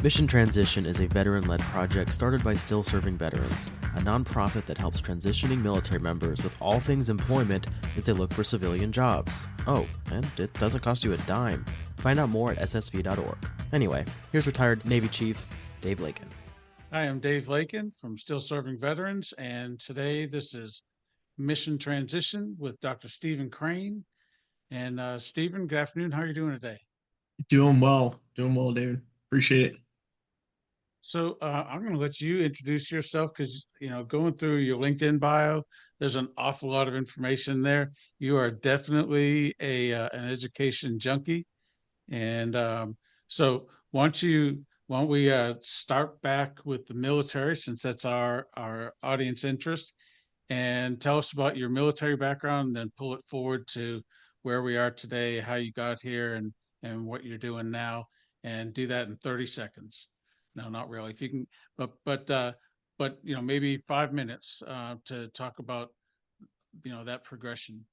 Mission Transition is a veteran-led project started by Still Serving Veterans, a nonprofit that helps transitioning military members with all things employment as they look for civilian jobs. Oh, and it doesn't cost you a dime. Find out more at ssv.org. Anyway, here's retired Navy Chief Dave Lakin. Hi, I'm Dave Lakin from Still Serving Veterans, and today this is Mission Transition with Dr. Stephen Crane. And Stephen, good afternoon. How are you doing today? Doing well, David. Appreciate it. So I'm going to let you introduce yourself because going through your LinkedIn bio, there's an awful lot of information there. You are definitely a an education junkie, and so why don't we start back with the military since that's our audience interest, and tell us about your military background, and then pull it forward to where we are today, how you got here, and what you're doing now, and do that in 30 seconds. No, not really. If you can, but maybe 5 minutes to talk about that progression.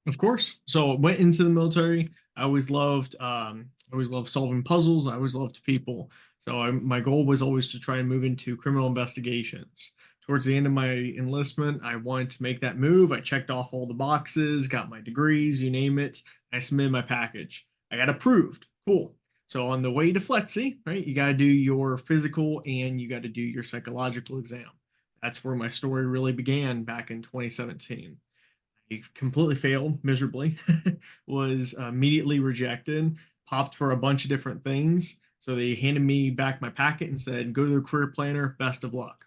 Of course. So I went into the military. I always loved solving puzzles. I always loved people. My goal was always to try and move into criminal investigations. Towards the end of my enlistment, I wanted to make that move. I checked off all the boxes, got my degrees, you name it. I submitted my package. I got approved. Cool. So on the way to FLETC, right, you got to do your physical and you got to do your psychological exam. That's where my story really began back in 2017. I completely failed miserably, was immediately rejected, popped for a bunch of different things. So they handed me back my packet and said, go to the career planner, best of luck.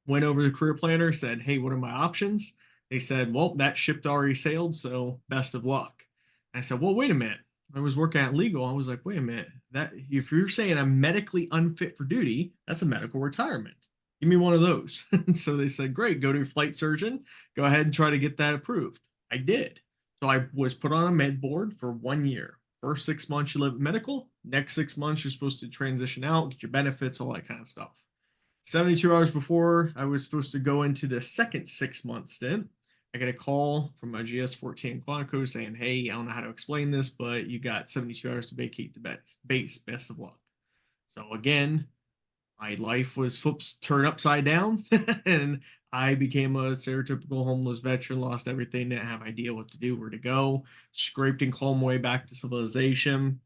Went over to the career planner, said, hey, what are my options? They said, well, that ship already sailed, so best of luck. And I said, well, wait a minute. I was working at legal. I was like, wait a minute. That if you're saying I'm medically unfit for duty, that's a medical retirement. Give me one of those. And so they said, great, go to your flight surgeon. Go ahead and try to get that approved. I did. So I was put on a med board for 1 year. First 6 months you live medical. Next 6 months you're supposed to transition out, get your benefits, all that kind of stuff. 72 hours before I was supposed to go into the second 6 month stint, I get a call from my GS-14 in Quantico saying, hey, I don't know how to explain this, but you got 72 hours to vacate the base. Best of luck. So again, my life was turned upside down and I became a stereotypical homeless veteran, lost everything, didn't have idea what to do, where to go, scraped and clawed my way back to civilization,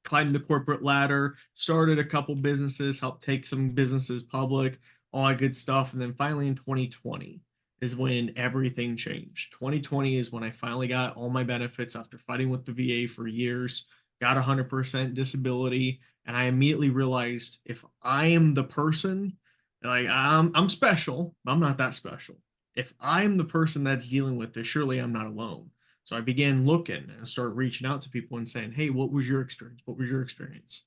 climbed the corporate ladder, started a couple businesses, helped take some businesses public, all that good stuff. And then finally in 2020 is when everything changed. 2020 is when I finally got all my benefits after fighting with the VA for years, got 100% disability, and I immediately realized if I am the person, like I'm special, but I'm not that special. If I'm the person that's dealing with this, surely I'm not alone. So I began looking and start reaching out to people and saying, hey, what was your experience? What was your experience?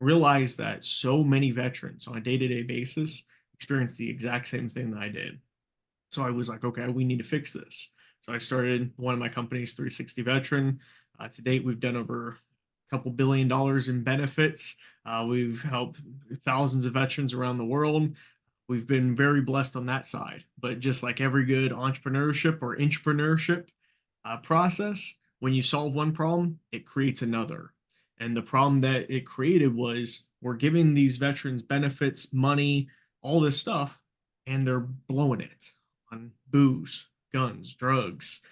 Realized that so many veterans on a day-to-day basis experience the exact same thing that I did. So I was like, okay, we need to fix this. So I started one of my companies, 360 Veteran. To date, we've done over a couple $1 billion in benefits. We've helped thousands of veterans around the world. We've been very blessed on that side. But just like every good entrepreneurship or entrepreneurship process, when you solve one problem, it creates another. And the problem that it created was we're giving these veterans benefits, money, all this stuff, and they're blowing it on booze, guns, drugs,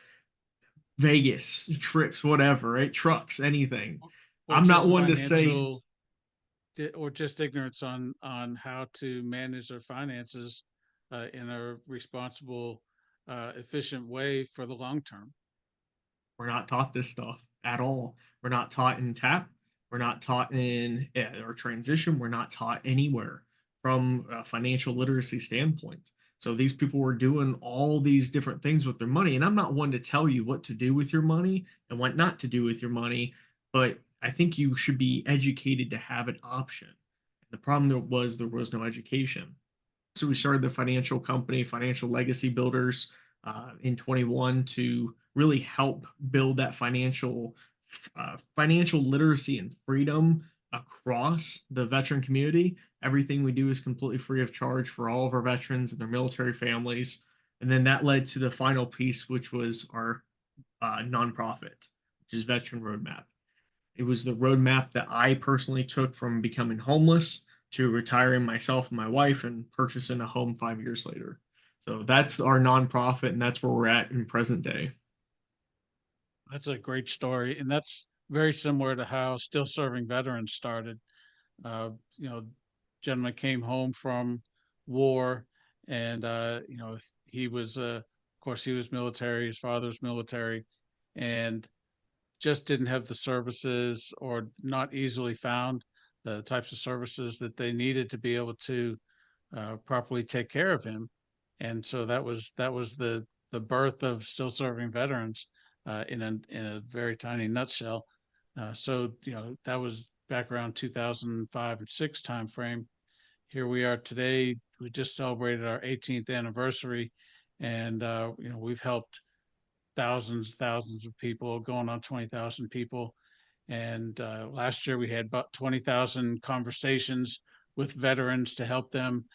Vegas, trips, whatever, right? Trucks, anything. Or I'm not just one to say, financial, or just ignorance on how to manage their finances in a responsible, efficient way for the long term. we're not taught this stuff at all. We're not taught in TAP. We're not taught in our transition. We're not taught anywhere from a financial literacy standpoint. So these people were doing all these different things with their money. And I'm not one to tell you what to do with your money and what not to do with your money, but I think you should be educated to have an option. The problem there was no education. So we started the financial company, Financial Legacy Builders, in 21 to really help build that financial literacy and freedom across the veteran community. Everything we do is completely free of charge for all of our veterans and their military families. And then that led to the final piece, which was our nonprofit, which is Veteran Roadmap. It was the roadmap that I personally took from becoming homeless to retiring myself and my wife and purchasing a home 5 years later. So that's our nonprofit, and that's where we're at in present day. That's a great story, and that's very similar to how Still Serving Veterans started. Uh, you know, gentleman came home from war, and he was, of course, he was military. His father's military, and just didn't have the services, or not easily found the types of services that they needed to be able to properly take care of him. And so that was the birth of Still Serving Veterans, in a very tiny nutshell. So that was back around 2005 and six timeframe. Here we are today. We just celebrated our 18th anniversary, and we've helped thousands of people, going on 20,000 people. And last year we had about 20,000 conversations with veterans to help them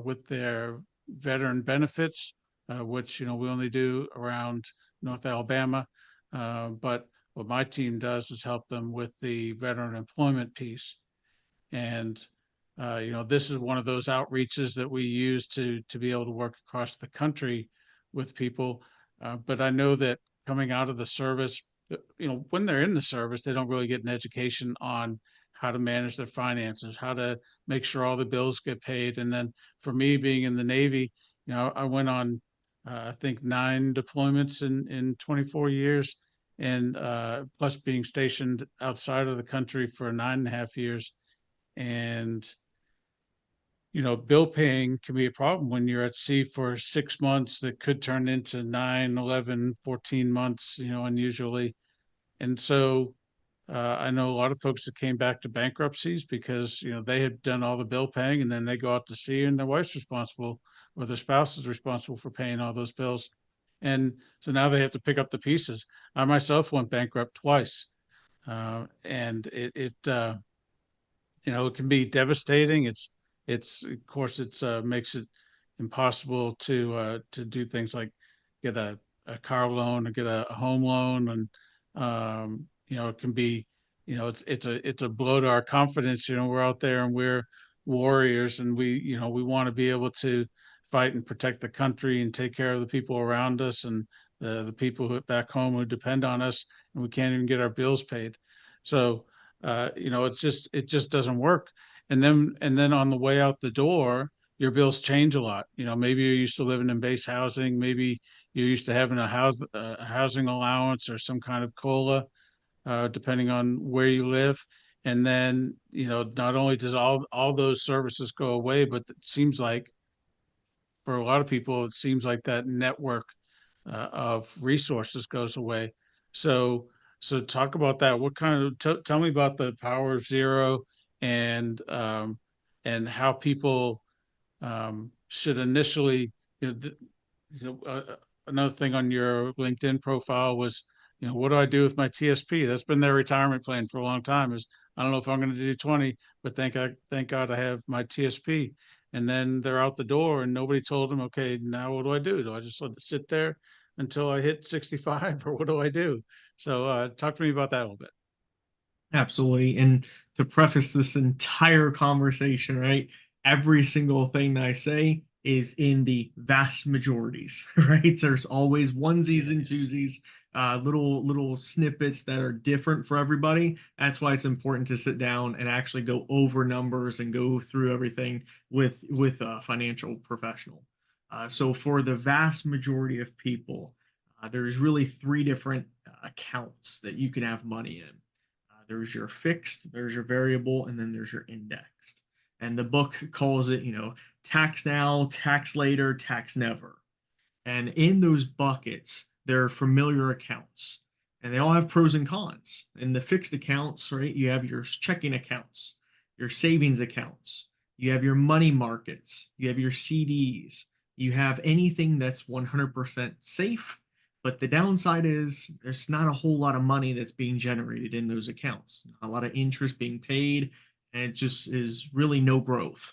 with their veteran benefits, which we only do around North Alabama. But what my team does is help them with the veteran employment piece. And this is one of those outreaches that we use to be able to work across the country with people. But I know that coming out of the service, when they're in the service, they don't really get an education on how to manage their finances, how to make sure all the bills get paid. And then for me, being in the Navy, I went on, I think, 9 deployments in 24 years, and plus being stationed outside of the country for 9.5 years. And bill paying can be a problem when you're at sea for 6 months that could turn into 9, 11, 14 months, unusually. And so I know a lot of folks that came back to bankruptcies because, they had done all the bill paying, and then they go out to sea and their wife's responsible, or their spouse is responsible for paying all those bills. And so now they have to pick up the pieces. I myself went bankrupt twice. And it can be devastating. It's of course it's makes it impossible to do things like get a car loan or get a home loan. And it can be, it's a blow to our confidence. We're out there and we're warriors, and we want to be able to fight and protect the country and take care of the people around us, and the people back home who depend on us, and we can't even get our bills paid. So it just doesn't work. And then on the way out the door, your bills change a lot. Maybe you're used to living in base housing, maybe you're used to having a housing allowance or some kind of COLA, depending on where you live. And then not only does all those services go away, but it seems like for a lot of people, it seems like that network of resources goes away. So, so talk about that. What kind of tell me about the power of zero, and how people should initially, you know, th- another thing on your LinkedIn profile was, what do I do with my TSP? That's been their retirement plan for a long time. Is I don't know if I'm going to do 20, but thank God I have my TSP. And then they're out the door, and nobody told them, okay, now what do I do? Do I just let it sit there until I hit 65, or what do I do? So talk to me about that a little bit. Absolutely. And to preface this entire conversation, right? Every single thing that I say is in the vast majorities, right? There's always onesies and twosies, little snippets that are different for everybody. That's why it's important to sit down and actually go over numbers and go through everything with a financial professional. So for the vast majority of people, there's really three different accounts that you can have money in. There's your fixed, there's your variable, and then there's your indexed. And the book calls it, tax now, tax later, tax never. And in those buckets, there are familiar accounts, and they all have pros and cons. In the fixed accounts, right, you have your checking accounts, your savings accounts, you have your money markets, you have your CDs, you have anything that's 100% safe. But the downside is there's not a whole lot of money that's being generated in those accounts, a lot of interest being paid, and it just is really no growth.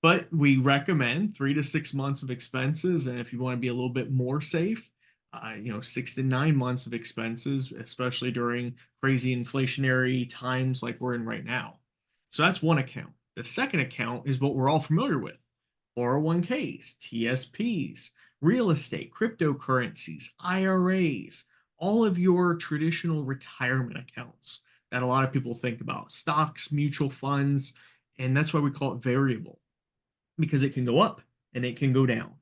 But we recommend 3 to 6 months of expenses. And if you want to be a little bit more safe, 6 to 9 months of expenses, especially during crazy inflationary times like we're in right now. So that's one account. The second account is what we're all familiar with: 401ks, TSPs, real estate, cryptocurrencies, IRAs, all of your traditional retirement accounts that a lot of people think about, stocks, mutual funds, and that's why we call it variable, because it can go up and it can go down.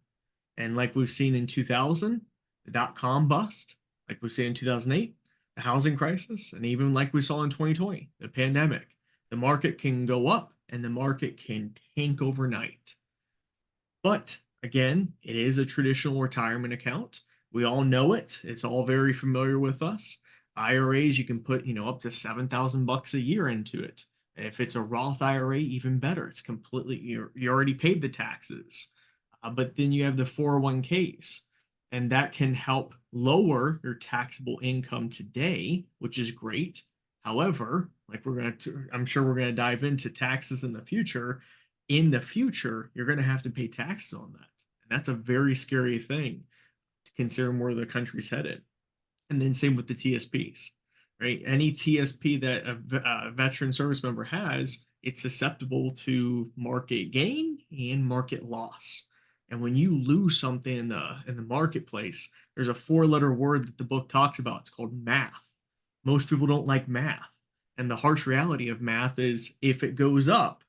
And like we've seen in 2000, the dot-com bust, like we've seen in 2008, the housing crisis, and even like we saw in 2020, the pandemic, the market can go up and the market can tank overnight. But again, it is a traditional retirement account. We all know it. It's all very familiar with us. IRAs, you can put, up to 7,000 bucks a year into it. If it's a Roth IRA, even better. It's completely, you already paid the taxes. But then you have the 401ks, and that can help lower your taxable income today, which is great. However, like I'm sure we're going to dive into taxes in the future. In the future, you're going to have to pay taxes on that. And that's a very scary thing to consider where the country's headed. And then same with the TSPs, right? Any TSP that a veteran service member has, it's susceptible to market gain and market loss. And when you lose something in the marketplace, there's a 4-letter word that the book talks about. It's called math. Most people don't like math. And the harsh reality of math is if it goes up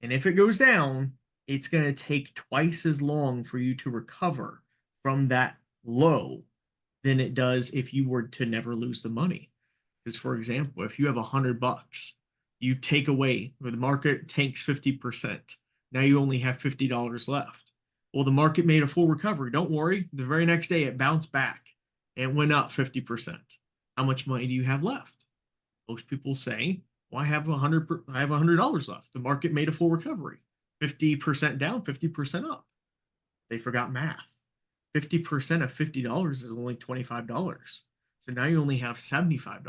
and if it goes down, it's going to take twice as long for you to recover from that low than it does if you were to never lose the money. Because, for example, if you have $100, you take away, where the market tanks 50%. Now you only have $50 left. Well, the market made a full recovery. Don't worry. The very next day, it bounced back and it went up 50%. How much money do you have left? Most people say, well, I have $100 left. The market made a full recovery. 50% down, 50% up. They forgot math. 50% of $50 is only $25. So now you only have $75.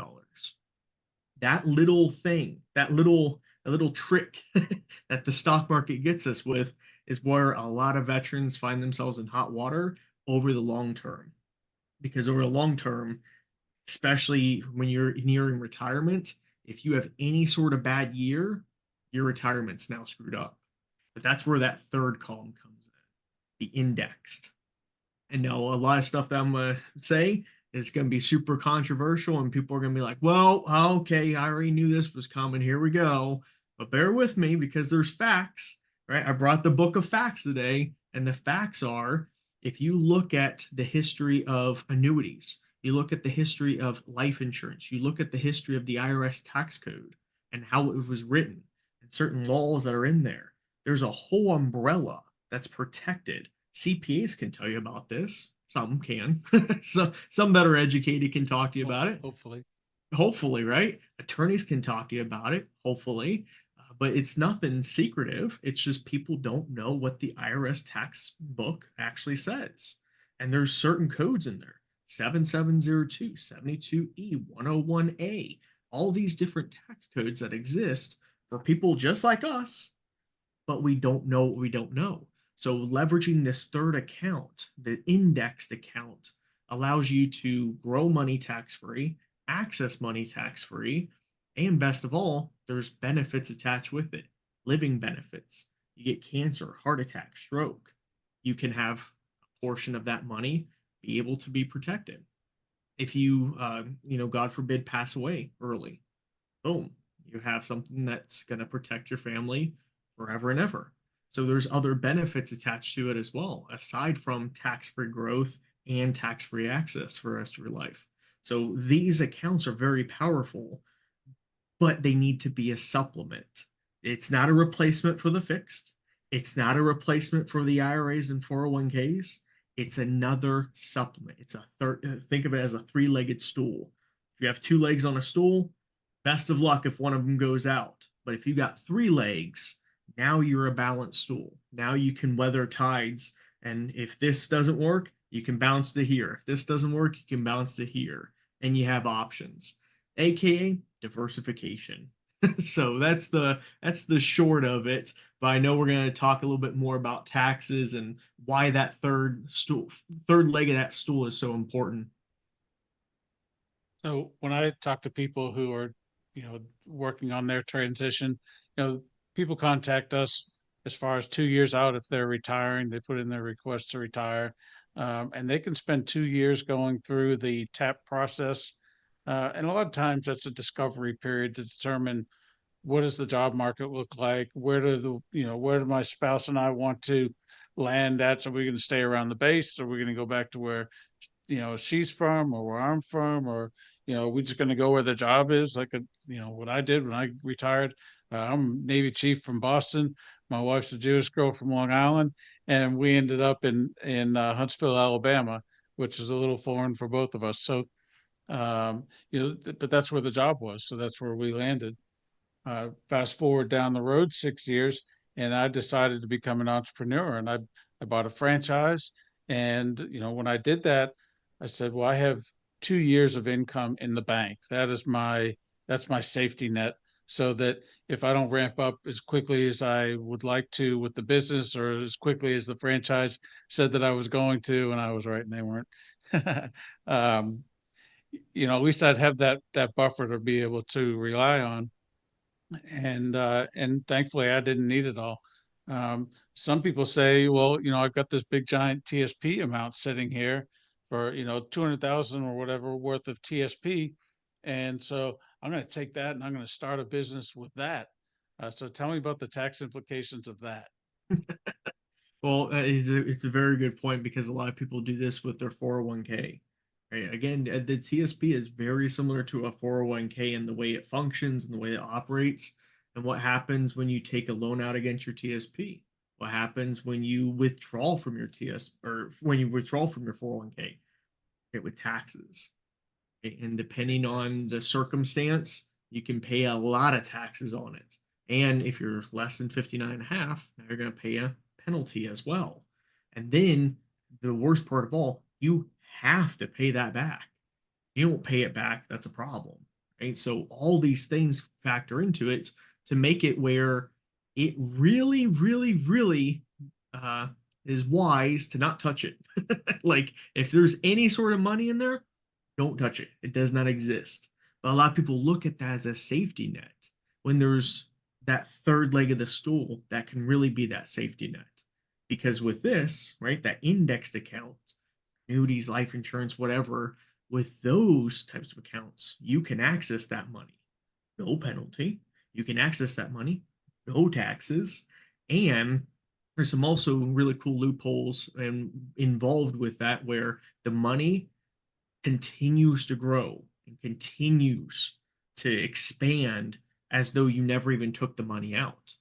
That little thing, that little trick that the stock market gets us with is where a lot of veterans find themselves in hot water over the long term. Because over the long term, especially when you're nearing retirement, if you have any sort of bad year, your retirement's now screwed up. But that's where that third column comes in, the indexed. And now a lot of stuff that I'm going to say is going to be super controversial, and people are going to be like, well, okay, I already knew this was coming. Here we go. But bear with me because there's facts, right? I brought the book of facts today, and the facts are, if you look at the history of annuities, you look at the history of life insurance, you look at the history of the IRS tax code and how it was written and certain laws that are in there, there's a whole umbrella that's protected. CPAs can tell you about this. Some can. So some that are educated can talk to you about it. Hopefully, right? Attorneys can talk to you about it, hopefully. But it's nothing secretive. It's just people don't know what the IRS tax book actually says. And there's certain codes in there: 7702, 72E, 101A, all these different tax codes that exist for people just like us, but we don't know what we don't know. So leveraging this third account, the indexed account, allows you to grow money tax-free, access money tax-free, and best of all, there's benefits attached with it. Living benefits. You get cancer, heart attack, stroke. You can have a portion of that money be able to be protected. If you, God forbid, pass away early, boom, you have something that's going to protect your family forever and ever. So there's other benefits attached to it as well, aside from tax-free growth and tax-free access for the rest of your life. So these accounts are very powerful, but they need to be a supplement. It's not a replacement for the fixed. It's not a replacement for the IRAs and 401ks. It's another supplement. It's a think of it as a 3-legged stool. If you have 2 legs on a stool, best of luck if one of them goes out. But if you got 3 legs, now you're a balanced stool. Now you can weather tides. And if this doesn't work, you can bounce to here. If this doesn't work, you can bounce to here. And you have options, aka diversification. So that's the short of it. But I know we're going to talk a little bit more about taxes and why that third leg of that stool is so important. So when I talk to people who are, working on their transition, people contact us as far as 2 years out if they're retiring. They put in their request to retire, and they can spend 2 years going through the TAP process. And a lot of times that's a discovery period to determine what does the job market look like? Where do my spouse and I want to land at? So we're going to stay around the base, or we're going to go back to where she's from or where I'm from, or we're just going to go where the job is, like what I did when I retired. I'm Navy chief from Boston. My wife's a Jewish girl from Long Island, and we ended up in Huntsville, Alabama, which is a little foreign for both of us. So but that's where the job was, so that's where we landed. Fast forward down the road 6 years, and I decided to become an entrepreneur, and I bought a franchise. And when I did that, I said, well, I have 2 years of income in the bank. That's my safety net, so that if I don't ramp up as quickly as I would like to with the business, or as quickly as the franchise said that I was going to, and I was right and they weren't, um, at least I'd have that buffer to be able to rely on. And thankfully I didn't need it all. Some people say, well, I've got this big giant TSP amount sitting here for 200,000 or whatever worth of TSP, and so I'm going to take that and I'm going to start a business with that. So tell me about the tax implications of that. Well, it's a very good point because a lot of people do this with their 401k. Right? Again, the TSP is very similar to a 401k in the way it functions and the way it operates. And what happens when you take a loan out against your TSP? What happens when you withdraw from your or when you withdraw from your 401k? Okay, with taxes. Okay, and depending on the circumstance, you can pay a lot of taxes on it. And if you're less than 59 and a half, now you're going to pay a penalty as well. And then the worst part of all, you have to pay that back. If you don't pay it back, that's a problem. Right. So all these things factor into it to make it where it really, really, really uh, is wise to not touch it. Like if there's any sort of money in there, don't touch it. It does not exist. But a lot of people look at that as a safety net when there's that third leg of the stool that can really be that safety net. Because with this, right, that indexed account, annuities, life insurance, whatever, with those types of accounts, you can access that money, no penalty. You can access that money, no taxes. And there's some also really cool loopholes and involved with that where the money continues to grow and continues to expand as though you never even took the money out.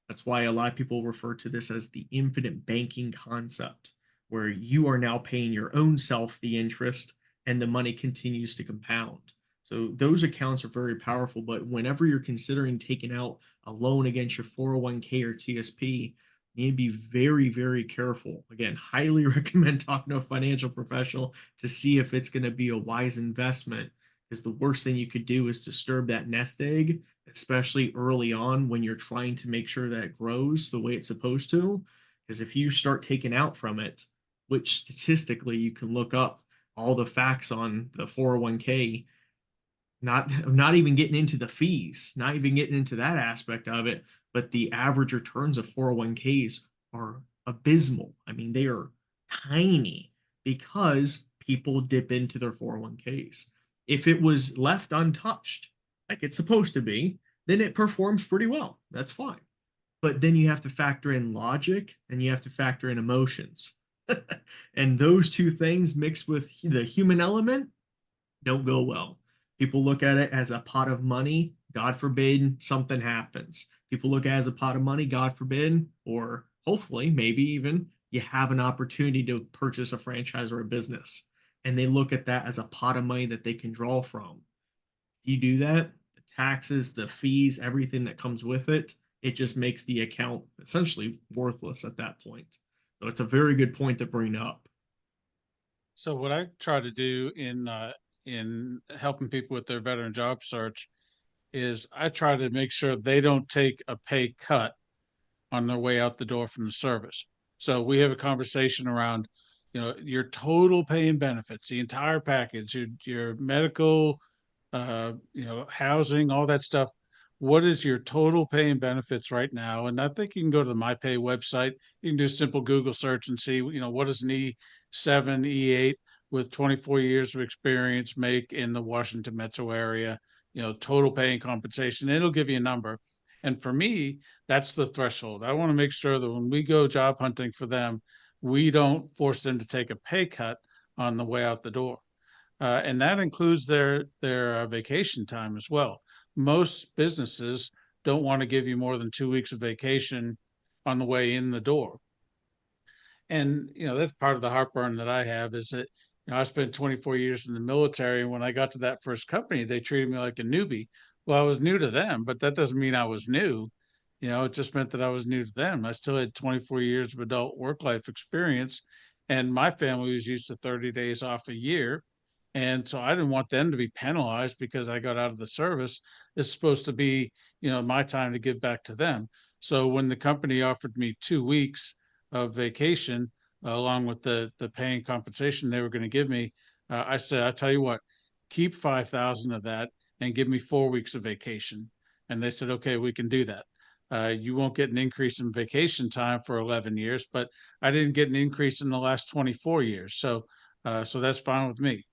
That's why a lot of people refer to this as the infinite banking concept, where you are now paying your own self the interest and the money continues to compound. So those accounts are very powerful. But whenever you're considering taking out a loan against your 401k or TSP, you need to be very, very careful. Again, highly recommend talking to a financial professional to see if it's going to be a wise investment. Because the worst thing you could do is disturb that nest egg, especially early on when you're trying to make sure that it grows the way it's supposed to. Because if you start taking out from it, which statistically you can look up all the facts on the 401k, not even getting into the fees, not even getting into that aspect of it, but the average returns of 401ks are abysmal. I mean, they are tiny because people dip into their 401ks. If it was left untouched, like it's supposed to be, then it performs pretty well. That's fine. But then you have to factor in logic and you have to factor in emotions. And those two things mixed with the human element don't go well. People look at it as a pot of money. God forbid something happens. People look at it as a pot of money. God forbid, or hopefully, maybe even you have an opportunity to purchase a franchise or a business. And they look at that as a pot of money that they can draw from. You do that, the taxes, the fees, everything that comes with it, it just makes the account essentially worthless at that point. So it's a very good point to bring up. So what I try to do in helping people with their veteran job search is I try to make sure they don't take a pay cut on their way out the door from the service. So we have a conversation around, your total pay and benefits, the entire package, your medical, housing, all that stuff. what is your total pay and benefits right now? And I think you can go to the MyPay website. You can do a simple Google search and see, what does an E7, E8 with 24 years of experience make in the Washington metro area, total pay and compensation. It'll give you a number. And for me, that's the threshold. I want to make sure that when we go job hunting for them, we don't force them to take a pay cut on the way out the door. And that includes their vacation time as well. Most businesses don't want to give you more than 2 weeks of vacation on the way in the door. And that's part of the heartburn that I have is that I spent 24 years in the military, and when I got to that first company, they treated me like a newbie. Well, I was new to them, but that doesn't mean I was new. It just meant that I was new to them. I still had 24 years of adult work life experience, and my family was used to 30 days off a year. And so I didn't want them to be penalized because I got out of the service. It's supposed to be, my time to give back to them. So when the company offered me 2 weeks of vacation, along with the paying compensation they were going to give me, I said, I tell you what, keep 5,000 of that and give me 4 weeks of vacation. And they said, okay, we can do that. You won't get an increase in vacation time for 11 years, but I didn't get an increase in the last 24 years. So that's fine with me.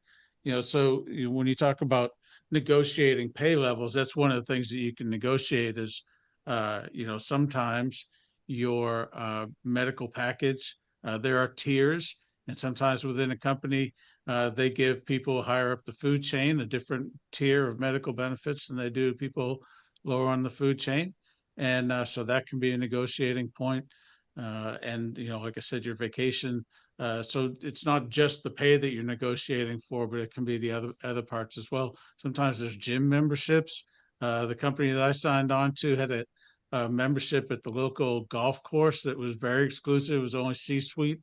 So when you talk about negotiating pay levels, that's one of the things that you can negotiate is, sometimes your medical package, there are tiers, and sometimes within a company, they give people higher up the food chain a different tier of medical benefits than they do people lower on the food chain. And so that can be a negotiating point. And, like I said, your vacation, so it's not just the pay that you're negotiating for, but it can be the other parts as well. Sometimes there's gym memberships. The company that I signed on to had a membership at the local golf course that was very exclusive. It was only C-suite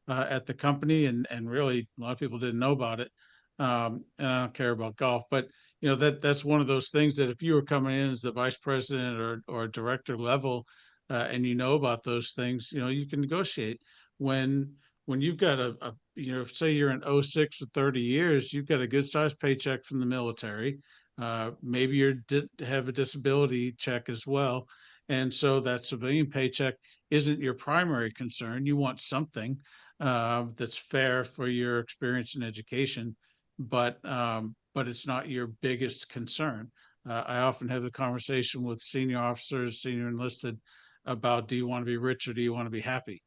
at the company, and really a lot of people didn't know about it. And I don't care about golf, but that's one of those things that if you were coming in as the vice president or director level, and you know about those things, you can negotiate when you've got say you're in '06 for 30 years, you've got a good sized paycheck from the military. Maybe have a disability check as well. And so that civilian paycheck isn't your primary concern. You want something that's fair for your experience in education, but it's not your biggest concern. I often have the conversation with senior officers, senior enlisted, about do you want to be rich or do you want to be happy?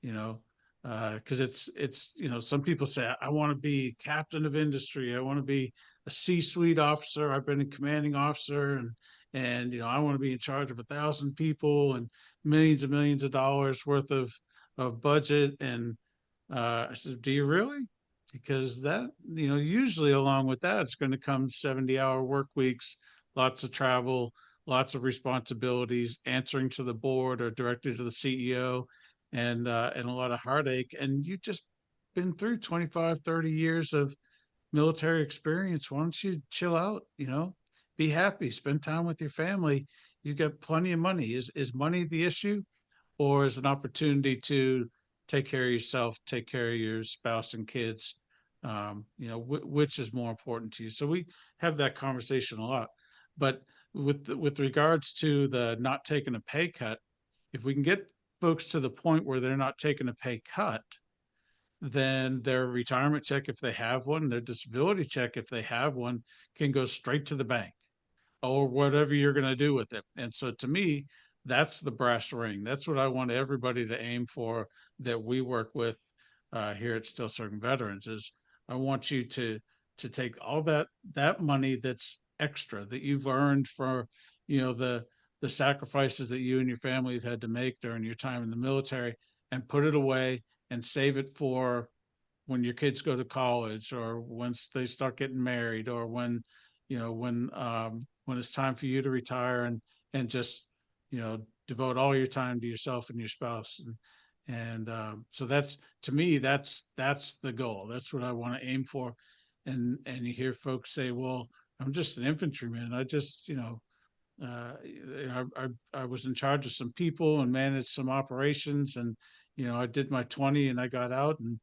You know, because it's some people say I want to be captain of industry, I want to be a C-suite officer, I've been a commanding officer, and I want to be in charge of 1,000 people and millions of dollars worth of budget. And I said, do you really? Because that, usually along with that, it's going to come 70-hour work weeks, lots of travel, lots of responsibilities, answering to the board or directly to the CEO, and a lot of heartache. And you just been through 25, 30 years of military experience. Why don't you chill out, be happy, spend time with your family. You got plenty of money. Is money the issue? Or as an opportunity to take care of yourself, take care of your spouse and kids, which is more important to you. So we have that conversation a lot. But with regards to the not taking a pay cut, if we can get folks to the point where they're not taking a pay cut, then their retirement check, if they have one, their disability check, if they have one, can go straight to the bank or whatever you're going to do with it. And so to me, that's the brass ring. That's what I want everybody to aim for that we work with here at Still Serving Veterans is I want you to take all that money that's extra that you've earned for, the sacrifices that you and your family have had to make during your time in the military and put it away and save it for when your kids go to college or once they start getting married or when it's time for you to retire and just devote all your time to yourself and your spouse. And so that's, to me, that's the goal. That's what I want to aim for. And you hear folks say, well, I'm just an infantryman, I just I was in charge of some people and managed some operations, and I did my 20 and I got out, and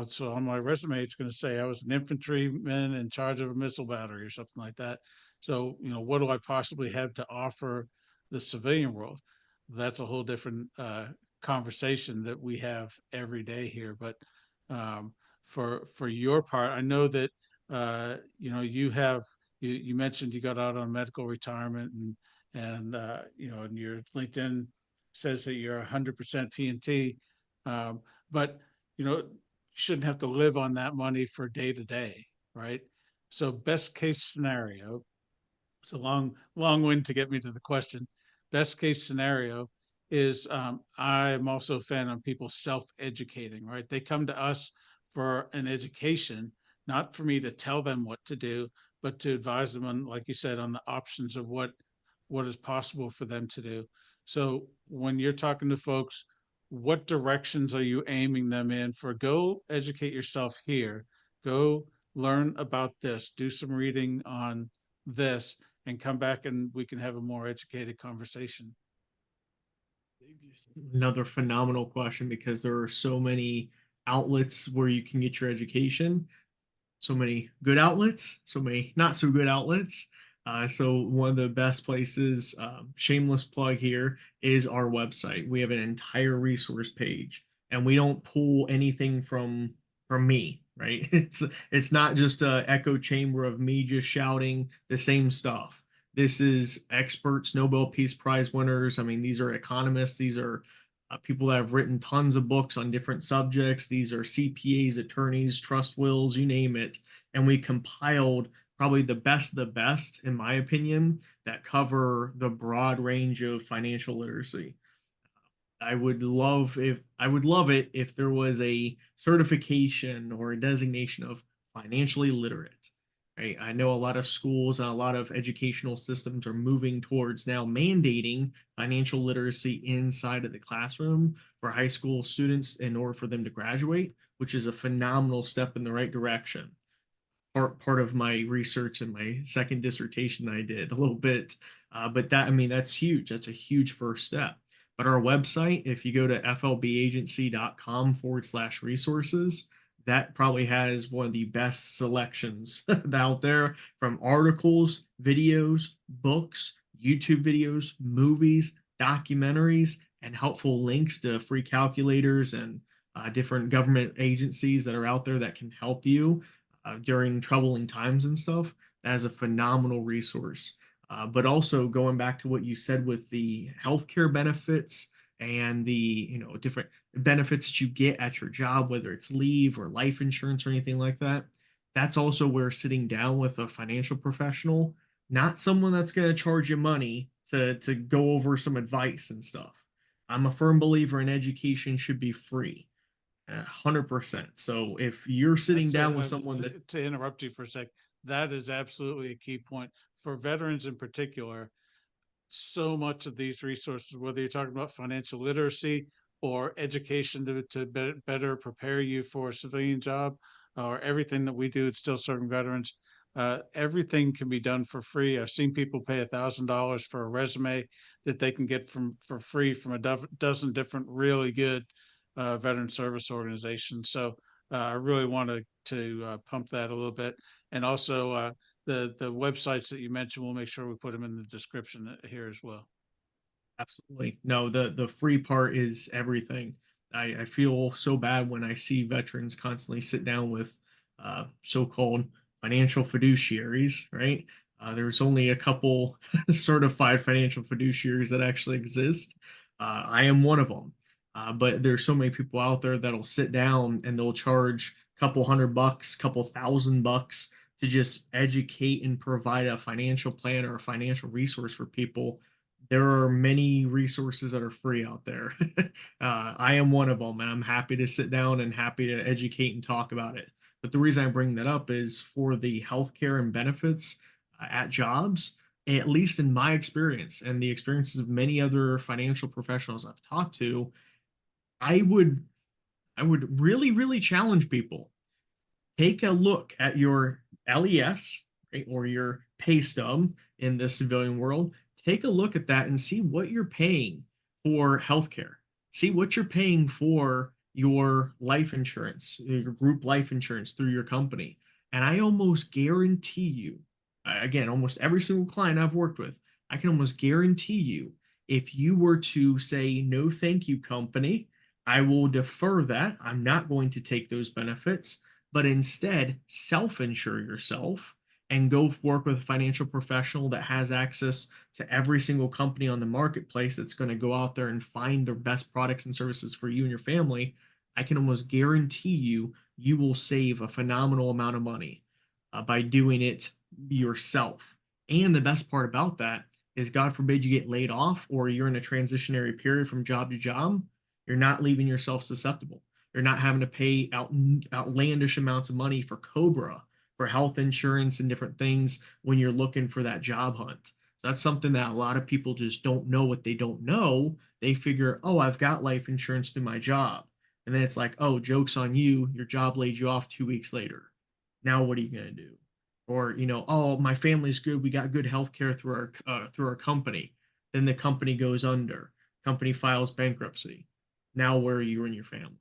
so on my resume it's going to say I was an infantryman in charge of a missile battery or something like that. So, what do I possibly have to offer the civilian world? That's a whole different conversation that we have every day here. But for your part, I know that you mentioned you got out on medical retirement, and your LinkedIn says that you're 100% P&T, but you shouldn't have to live on that money for day to day, right? So best case scenario, it's a long wind to get me to the question. Best case scenario is I'm also a fan of people self-educating, right? They come to us for an education, not for me to tell them what to do, but to advise them on, like you said, on the options of what is possible for them to do. So when you're talking to folks, what directions are you aiming them in for? Go educate yourself here. Go learn about this. Do some reading on this and come back and we can have a more educated conversation. Another phenomenal question, because there are so many outlets where you can get your education, so many good outlets, so many not so good outlets. So one of the best places, shameless plug here, is our website. We have an entire resource page, and we don't pull anything from me, right? It's not just a echo chamber of me just shouting the same stuff. This is experts, Nobel Peace Prize winners. I mean, these are economists. These are people that have written tons of books on different subjects. These are CPAs, attorneys, trust wills, you name it. And we compiled probably the best, in my opinion, that cover the broad range of financial literacy. I would love it if there was a certification or a designation of financially literate. Right? I know a lot of schools and a lot of educational systems are moving towards now mandating financial literacy inside of the classroom for high school students in order for them to graduate, which is a phenomenal step in the right direction. Part of my research and my second dissertation I did a little bit. But that, I mean, that's huge. That's a huge first step. But our website, if you go to flbagency.com/resources, that probably has one of the best selections out there, from articles, videos, books, YouTube videos, movies, documentaries, and helpful links to free calculators and different government agencies that are out there that can help you during troubling times and stuff. That is a phenomenal resource. But also going back to what you said with the healthcare benefits and the different benefits that you get at your job, whether it's leave or life insurance or anything like that, that's also where sitting down with a financial professional, not someone that's going to charge you money to go over some advice and stuff. I'm a firm believer in education should be free. 100%. So if you're sitting That's down with someone to interrupt you for a sec. That is absolutely a key point for veterans in particular. So much of these resources, whether you're talking about financial literacy or education to better prepare you for a civilian job, or everything that we do at Still Serving Veterans, everything can be done for free. I've seen people pay $1,000 for a resume that they can get for free from a dozen different really good veteran service organizations. So I really want to pump that a little bit, and also the websites that you mentioned, we'll make sure we put them in the description here as well. absolutely. No, the free part is everything. I feel so bad when I see veterans constantly sit down with so-called financial fiduciaries, right? There's only a couple certified financial fiduciaries that actually exist. I am one of them. But there's so many people out there that'll sit down and they'll charge a couple $100, couple $1,000 to just educate and provide a financial plan or a financial resource for people. There are many resources that are free out there. I am one of them, and I'm happy to sit down and happy to educate and talk about it. But the reason I bring that up is for the healthcare and benefits at jobs, at least in my experience and the experiences of many other financial professionals I've talked to, I would I would really challenge people. Take a look at your LES, right, or your pay stub in the civilian world. Take a look at that and see what you're paying for healthcare. See what you're paying for your life insurance, your group life insurance through your company. And I almost guarantee you Again, almost every single client I've worked with, I can almost guarantee you, if you were to say, no, thank you, company, I will defer that. I'm not going to take those benefits, but instead self insure yourself and go work with a financial professional that has access to every single company on the marketplace that's going to go out there and find the best products and services for you and your family. I can almost guarantee you, you will save a phenomenal amount of money by doing it yourself. And the best part about that is, God forbid you get laid off or you're in a transitionary period from job to job, you're not leaving yourself susceptible. You're not having to pay outlandish amounts of money for Cobra, for health insurance and different things when you're looking for that job hunt. So that's something that a lot of people just don't know what they don't know. They figure, oh, I've got life insurance through my job. And then it's like, oh, joke's on you. Your job laid you off 2 weeks later. Now what are you going to do? Or, oh, my family's good. We got good health care through our company. Then the company goes under. Company files bankruptcy. Now where are you and your family?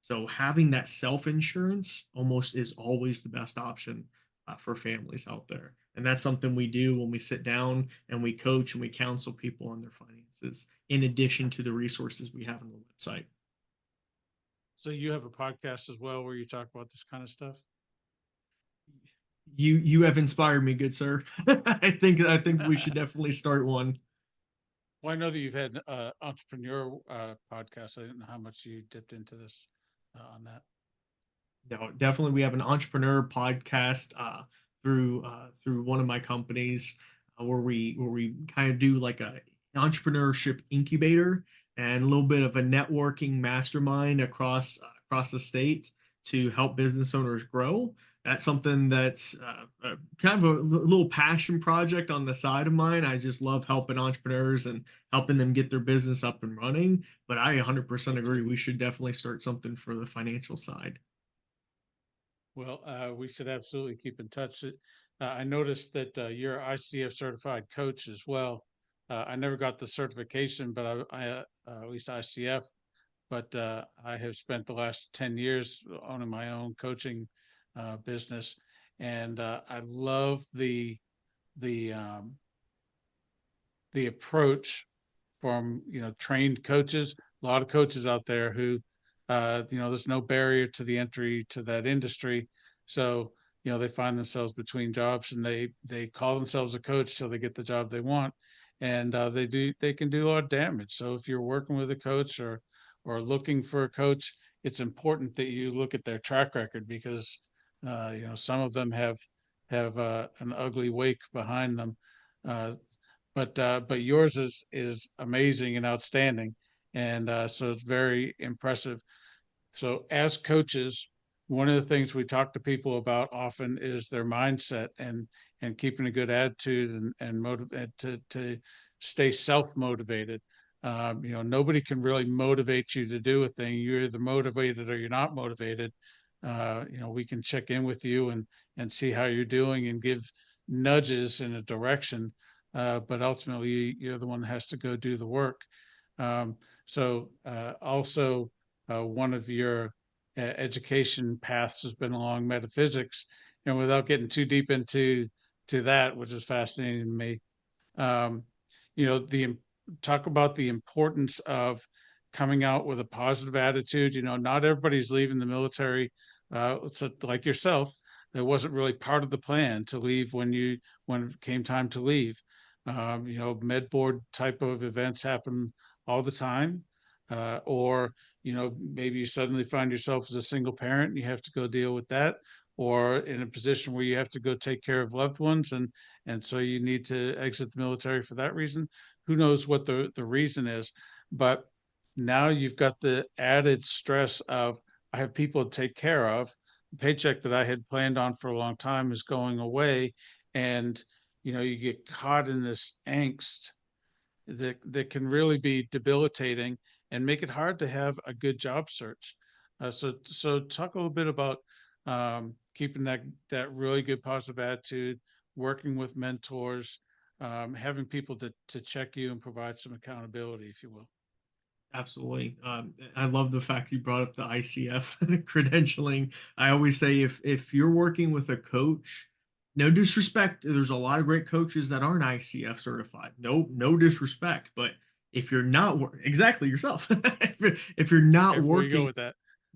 So having that self insurance almost is always the best option for families out there. And that's something we do when we sit down and we coach and we counsel people on their finances, in addition to the resources we have on the website. So you have a podcast as well where you talk about this kind of stuff? You have inspired me, good sir. I think we should definitely start one. Well, I know that you've had entrepreneur podcasts. I didn't know how much you dipped into this on that. No, definitely we have an entrepreneur podcast through one of my companies where we kind of do like a entrepreneurship incubator and a little bit of a networking mastermind across the state to help business owners grow. That's something that's kind of a little passion project on the side of mine. I just love helping entrepreneurs and helping them get their business up and running. But I 100% agree. We should definitely start something for the financial side. Well, we should absolutely keep in touch. I noticed that you're ICF certified coach as well. I never got the certification, but at least ICF, but I have spent the last 10 years owning my own coaching business. And I love the um, the approach from trained coaches. A lot of coaches out there who there's no barrier to the entry to that industry, so they find themselves between jobs and they call themselves a coach till they get the job they want, and they can do a lot of damage. So if you're working with a coach or looking for a coach, it's important that you look at their track record, because some of them have an ugly wake behind them. uh, but yours is amazing and outstanding, and so it's very impressive. So as coaches, one of the things we talk to people about often is their mindset, and keeping a good attitude, and motivate to stay self-motivated. Nobody can really motivate you to do a thing. You're either motivated or you're not motivated. We can check in with you and see how you're doing and give nudges in a direction, but ultimately you're the one that has to go do the work. Also, one of your education paths has been along metaphysics, and without getting too deep into that, which is fascinating to me, um, the talk about the importance of coming out with a positive attitude. Not everybody's leaving the military. So like yourself, that wasn't really part of the plan to leave when it came time to leave. Med board type of events happen all the time, or maybe you suddenly find yourself as a single parent and you have to go deal with that, or in a position where you have to go take care of loved ones, and so you need to exit the military for that reason. Who knows what the reason is, but now you've got the added stress of, I have people to take care of. The paycheck that I had planned on for a long time is going away, and you get caught in this angst that can really be debilitating and make it hard to have a good job search. So talk a little bit about keeping that really good positive attitude, working with mentors, having people to check you and provide some accountability, if you will. Absolutely. I love the fact you brought up the ICF credentialing. I always say, if you're working with a coach, No disrespect. There's a lot of great coaches that aren't ICF certified. No disrespect. But if you're not exactly yourself, if you're not Careful where you go working, with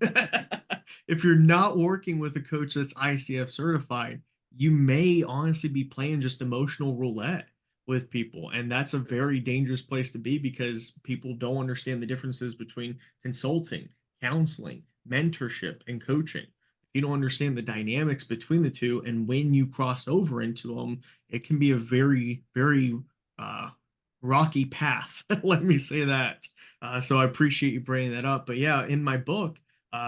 that. if you're not working with a coach that's ICF certified, you may honestly be playing just emotional roulette with people. And that's a very dangerous place to be because people don't understand the differences between consulting, counseling, mentorship, and coaching. If you don't understand the dynamics between the two, and when you cross over into them, it can be a very uh, rocky path. Let me say that. So I appreciate you bringing that up. But yeah, in my book,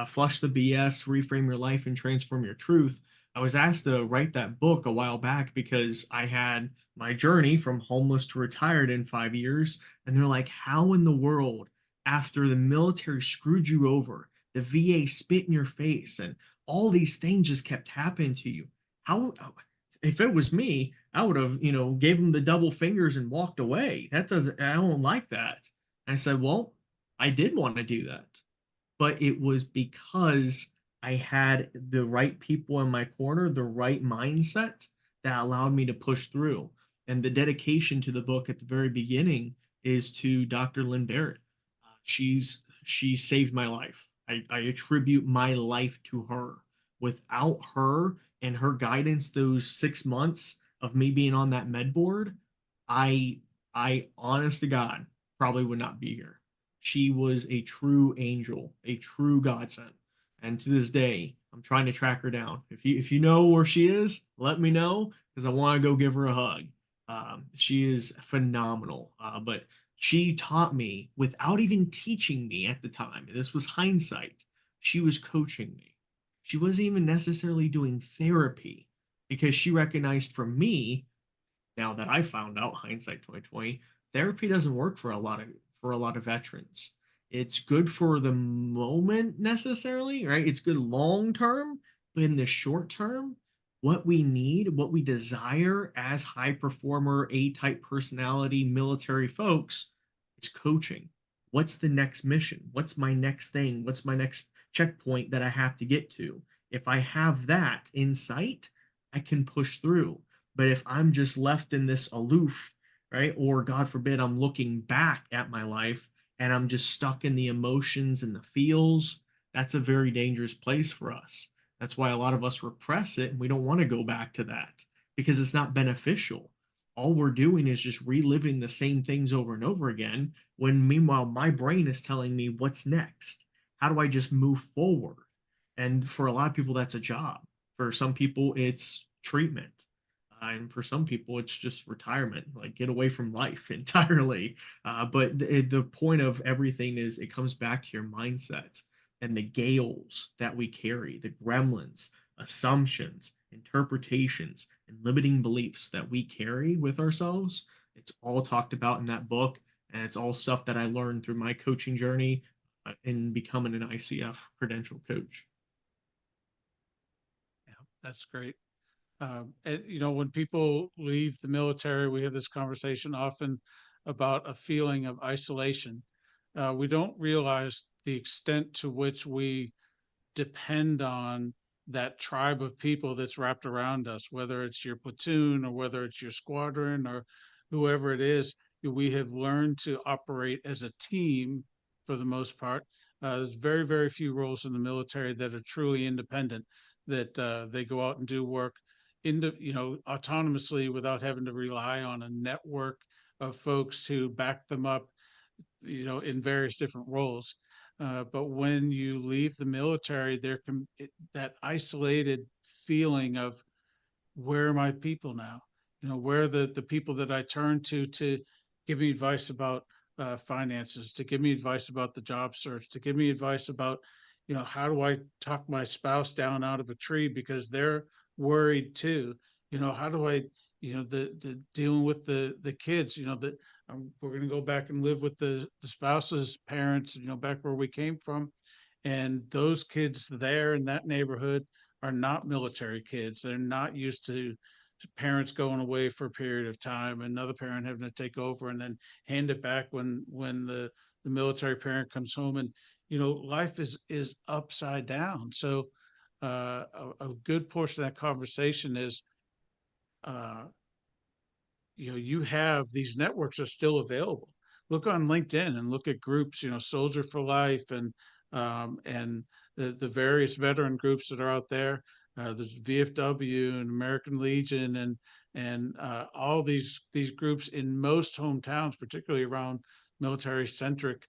Flush the BS, Reframe Your Life, and Transform Your Truth, I was asked to write that book a while back because I had my journey from homeless to retired in 5 years. And they're like, how in the world, after the military screwed you over, the VA spit in your face, and all these things just kept happening to you? How, if it was me, I would have, gave them the double fingers and walked away. I don't like that. And I said, well, I did want to do that, but it was because I had the right people in my corner, the right mindset that allowed me to push through. And the dedication to the book at the very beginning is to Dr. Lynn Barrett. She saved my life. I attribute my life to her. Without her and her guidance, those 6 months of me being on that med board, I I honest to God probably would not be here. She was a true angel, a true godsend. And to this day, I'm trying to track her down. If you know where she is, let me know because I want to go give her a hug. She is phenomenal. But she taught me without even teaching me at the time. This was hindsight. She was coaching me. She wasn't even necessarily doing therapy because she recognized from me, now that I found out, hindsight 2020, therapy doesn't work for a lot of veterans. It's good for the moment necessarily, right? It's good long term, but in the short term, what we need, what we desire as high performer, A-type personality military folks, is coaching. What's the next mission? What's my next thing? What's my next checkpoint that I have to get to? If I have that in sight, I can push through. But if I'm just left in this aloof, right? Or God forbid, I'm looking back at my life and I'm just stuck in the emotions and the feels, that's a very dangerous place for us. That's why a lot of us repress it and we don't want to go back to that because it's not beneficial. All we're doing is just reliving the same things over and over again when meanwhile my brain is telling me what's next. How do I just move forward? And for a lot of people, that's a job. For some people, it's treatment. And for some people, it's just retirement, like get away from life entirely. But the point of everything is it comes back to your mindset and the gales that we carry, the gremlins, assumptions, interpretations, and limiting beliefs that we carry with ourselves. It's all talked about in that book. And it's all stuff that I learned through my coaching journey in becoming an ICF credential coach. Yeah, that's great. And when people leave the military, we have this conversation often about a feeling of isolation. We don't realize the extent to which we depend on that tribe of people that's wrapped around us, whether it's your platoon or whether it's your squadron or whoever it is. We have learned to operate as a team for the most part. There's very, very few roles in the military that are truly independent, that they go out and do work autonomously without having to rely on a network of folks to back them up, in various different roles. But when you leave the military, that isolated feeling of, where are my people now? Where are the people that I turn to give me advice about finances, to give me advice about the job search, to give me advice about, how do I talk my spouse down out of a tree because they're worried too. How do I, the dealing with the kids, that we're going to go back and live with the spouse's parents, back where we came from. And those kids there in that neighborhood are not military kids. They're not used to parents going away for a period of time, another parent having to take over and then hand it back when the military parent comes home. And life is upside down. So a good portion of that conversation is uh, you have these networks are still available. Look on LinkedIn and look at groups, Soldier for Life and the various veteran groups that are out there. There's VFW and American Legion and all these groups in most hometowns, particularly around military centric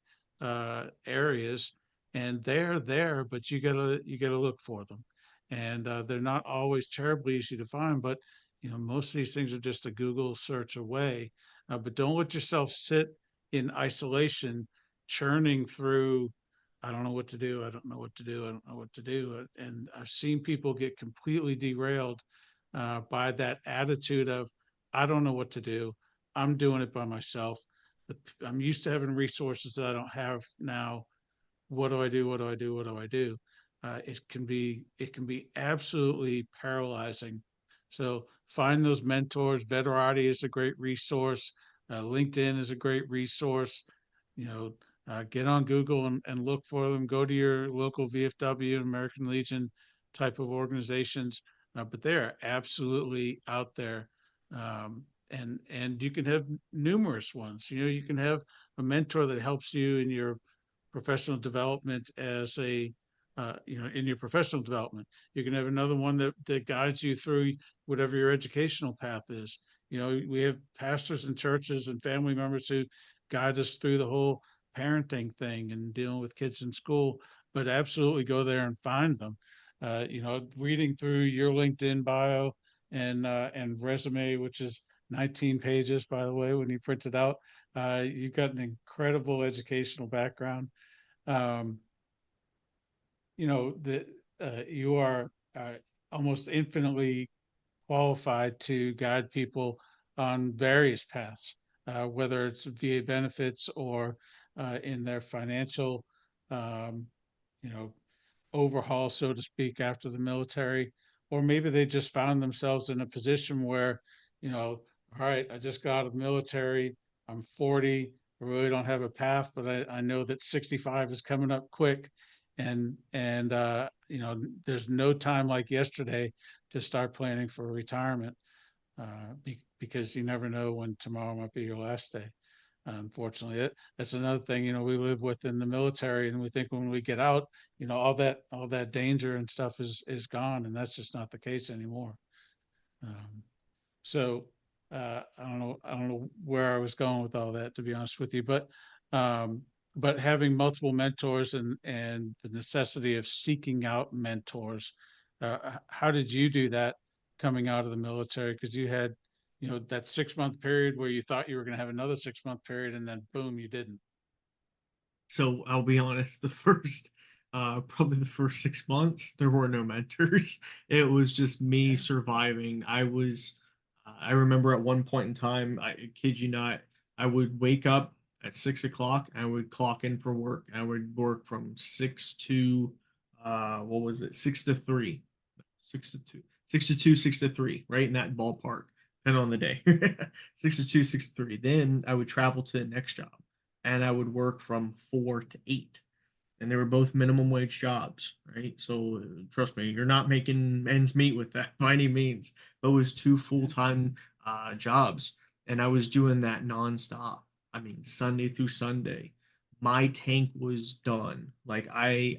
areas. And they're there, but you gotta look for them. And they're not always terribly easy to find, but most of these things are just a Google search away. But don't let yourself sit in isolation, churning through. I don't know what to do. I don't know what to do. I don't know what to do. And I've seen people get completely derailed by that attitude of, I don't know what to do. I'm doing it by myself. I'm used to having resources that I don't have now. What do I do? What do I do? What do I do? It can be absolutely paralyzing. So find those mentors. Veterati is a great resource. LinkedIn is a great resource. You know, get on Google and look for them. Go to your local VFW, American Legion type of organizations, but they are absolutely out there. And you can have numerous ones. You can have a mentor that helps you in your professional development in your professional development. You can have another one that guides you through whatever your educational path is. We have pastors and churches and family members who guide us through the whole parenting thing and dealing with kids in school, but absolutely go there and find them. Reading through your LinkedIn bio and resume, which is 19 pages, by the way, when you print it out, you've got an incredible educational background. um, that you are almost infinitely qualified to guide people on various paths, whether it's VA benefits or in their financial, um, you know, overhaul, so to speak, after the military, or maybe they just found themselves in a position where, all right, I just got out of the military, I'm 40, I really don't have a path, but I know that 65 is coming up quick, and there's no time like yesterday to start planning for retirement, because you never know when tomorrow might be your last day. Unfortunately, that's another thing, we live with in the military, and we think when we get out, all that danger and stuff is gone, and that's just not the case anymore. Um, so I don't know where I was going with all that, to be honest with you, um, but having multiple mentors and the necessity of seeking out mentors. How did you do that coming out of the military? Because you had, that 6 month period where you thought you were going to have another 6 month period, and then boom, you didn't. So I'll be honest, probably the first 6 months, there were no mentors. It was just me Yeah. surviving. I remember at one point in time, I kid you not, I would wake up at 6 o'clock. I would clock in for work. I would work from what was it, 6 to 3, 6 to 2, 6 to 2, 6 to 3, right in that ballpark, depending on the day. 6 to 2, 6 to 3. Then I would travel to the next job, and I would work from 4 to 8, and they were both minimum wage jobs, right? So trust me, you're not making ends meet with that by any means. But it was two full time jobs, and I was doing that nonstop. I mean, Sunday through Sunday. My tank was done. Like I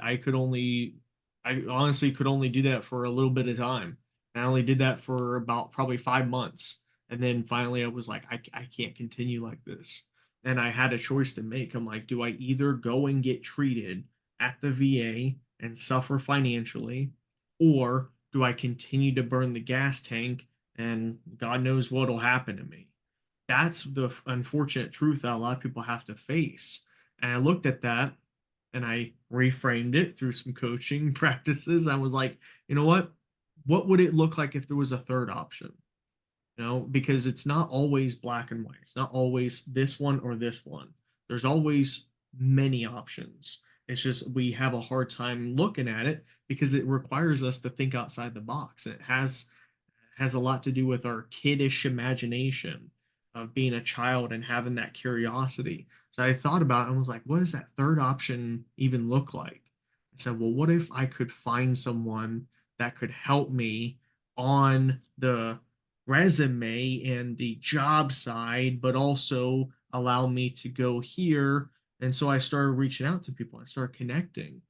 honestly could only do that for a little bit of time. I only did that for about probably 5 months, and then finally I was like, I can't continue like this, and I had a choice to make. I'm like, do I either go and get treated at the VA and suffer financially, or do I continue to burn the gas tank and God knows what'll happen to me? That's the unfortunate truth that a lot of people have to face. And I looked at that and I reframed it through some coaching practices. I was like, you know what? What would it look like if there was a third option? Because it's not always black and white. It's not always this one or this one. There's always many options. It's just we have a hard time looking at it because it requires us to think outside the box. And it has a lot to do with our kiddish imagination of being a child and having that curiosity. So I thought about it and was like, what does that third option even look like? I said, well, what if I could find someone that could help me on resume and the job side, but also allow me to go here. And so I started reaching out to people. I started connecting.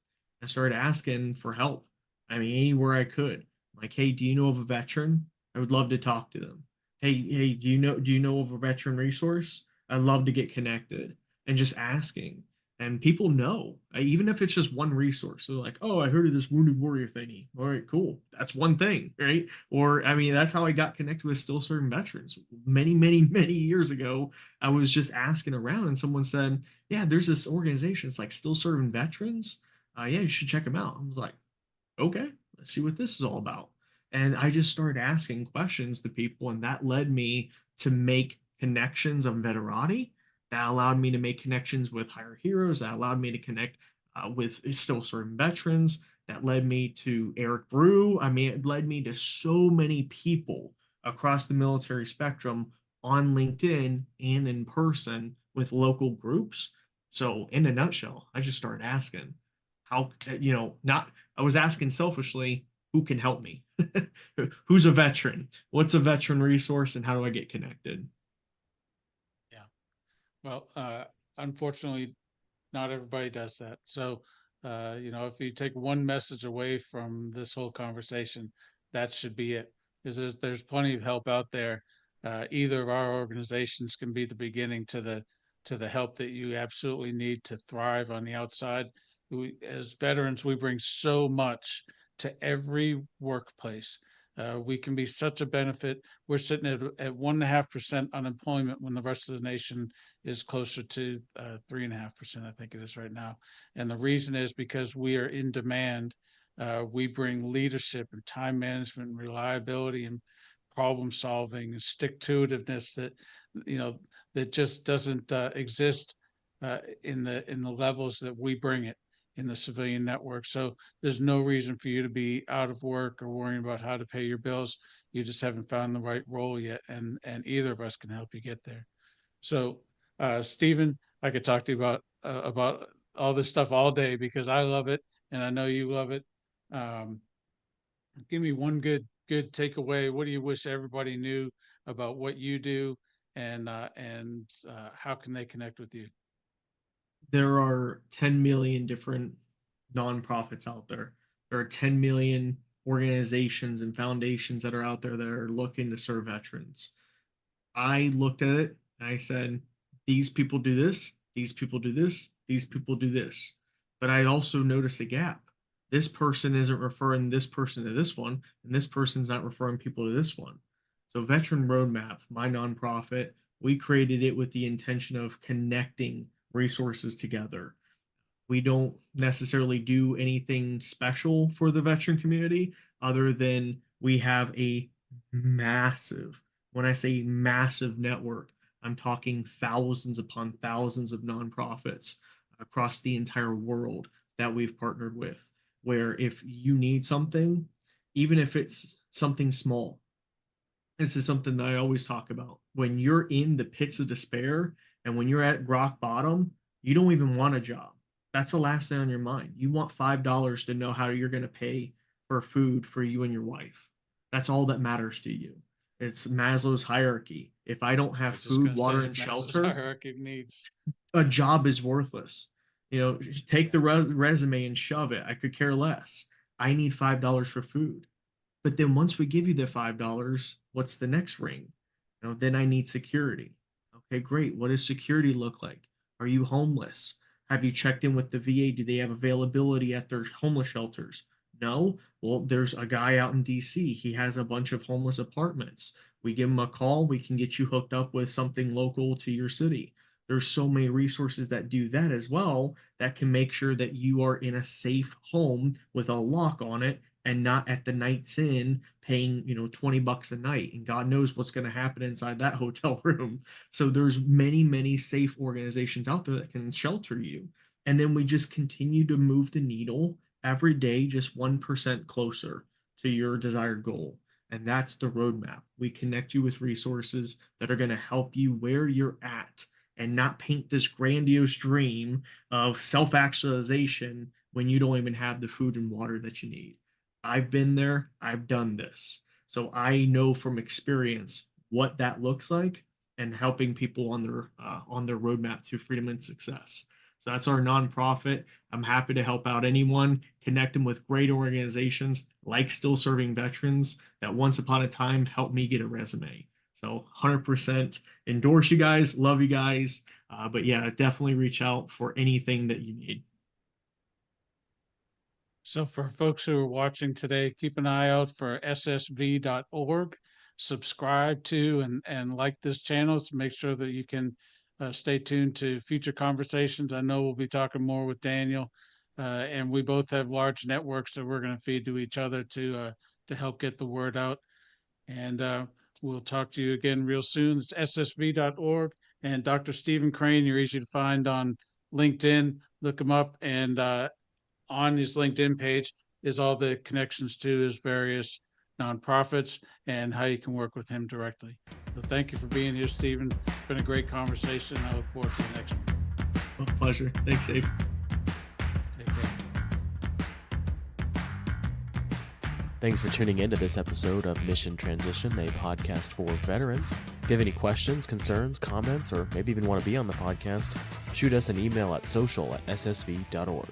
I started asking for help. I mean, anywhere I could. Like, hey, do you know of a veteran? I would love to talk to them. Hey, do you know of a veteran resource? I'd love to get connected. And just asking. And people know, even if it's just one resource. So like, oh, I heard of this wounded warrior thingy. All right, cool. That's one thing, right? Or I mean, that's how I got connected with still serving veterans. Many, many, many years ago, I was just asking around, and someone said, "Yeah, there's this organization. It's like still serving veterans. Yeah, you should check them out." I was like, "Okay, let's see what this is all about." And I just started asking questions to people, and that led me to make connections on Veterati. That allowed me to make connections with higher heroes. That allowed me to connect with still serving veterans. That led me to Eric Brew. I mean, it led me to so many people across the military spectrum on LinkedIn and in person with local groups. So, in a nutshell, I just started asking how, not, I was asking selfishly, who can help me? Who's a veteran? What's a veteran resource and how do I get connected? Yeah. Well, unfortunately, not everybody does that. So, if you take one message away from this whole conversation, that should be it. Because there's plenty of help out there. Either of our organizations can be the beginning to the help that you absolutely need to thrive on the outside. As veterans, we bring so much to every workplace. We can be such a benefit. We're sitting at 1.5% unemployment when the rest of the nation is closer to 3.5%, I think it is right now. And the reason is because we are in demand. We bring leadership and time management and reliability and problem solving and stick to itiveness you know that just doesn't exist in the levels that we bring it in the civilian network. So there's no reason for you to be out of work or worrying about how to pay your bills. You just haven't found the right role yet, and either of us can help you get there. So, Stephen, I could talk to you about all this stuff all day because I love it and I know you love it. Um, Give me one good takeaway. What do you wish everybody knew about what you do, and how can they connect with you? There are 10 million different nonprofits out there. There are 10 million organizations and foundations that are out there that are looking to serve veterans. I looked at it and I said, these people do this, these people do this, these people do this. But I also noticed a gap. This person isn't referring this person to this one, and this person's not referring people to this one. So, Veteran Roadmap, my nonprofit, we created it with the intention of connecting resources together. We don't necessarily do anything special for the veteran community other than we have a massive, when I say massive network, I'm talking thousands upon thousands of nonprofits across the entire world that we've partnered with. Where if you need something, even if it's something small, this is something that I always talk about. When you're in the pits of despair and when you're at rock bottom, you don't even want a job. That's the last thing on your mind. You want $5 to know how you're going to pay for food for you and your wife. That's all that matters to you. It's Maslow's hierarchy. If I don't I have was just food, going to water, say and Maslow's shelter, hierarchy of needs. a job is worthless. Take the resume and shove it. I could care less. I need $5 for food. But then once we give you the $5, what's the next ring? Then I need security. Okay, great. What does security look like? Are you homeless? Have you checked in with the VA? Do they have availability at their homeless shelters? No. Well, there's a guy out in DC. He has a bunch of homeless apartments. We give him a call. We can get you hooked up with something local to your city. There's so many resources that do that as well that can make sure that you are in a safe home with a lock on it and not at the night's inn paying 20 bucks a night, and God knows what's going to happen inside that hotel room. So there's many safe organizations out there that can shelter you, and then we just continue to move the needle every day just 1% closer to your desired goal. And that's the roadmap. We connect you with resources that are going to help you where you're at and not paint this grandiose dream of self actualization when you don't even have the food and water that you need. I've been there, I've done this. So I know from experience what that looks like and helping people on their roadmap to freedom and success. So that's our nonprofit. I'm happy to help out anyone, connect them with great organizations like Still Serving Veterans that once upon a time helped me get a resume. So 100% endorse you guys, love you guys. But yeah, definitely reach out for anything that you need. So for folks who are watching today, keep an eye out for ssv.org. Subscribe to and like this channel to make sure that you can stay tuned to future conversations. I know we'll be talking more with Daniel, and we both have large networks that we're going to feed to each other to help get the word out. And we'll talk to you again real soon. It's ssv.org. And Dr. Stephen Crane, you're easy to find on LinkedIn. Look him up, and on his LinkedIn page is all the connections to his various nonprofits and how you can work with him directly. So thank you for being here, Stephen. It's been a great conversation. I look forward to the next one. My pleasure. Thanks, Dave. Take care. Thanks for tuning in to this episode of Mission Transition, a podcast for veterans. If you have any questions, concerns, comments, or maybe even want to be on the podcast, shoot us an email at social@ssv.org.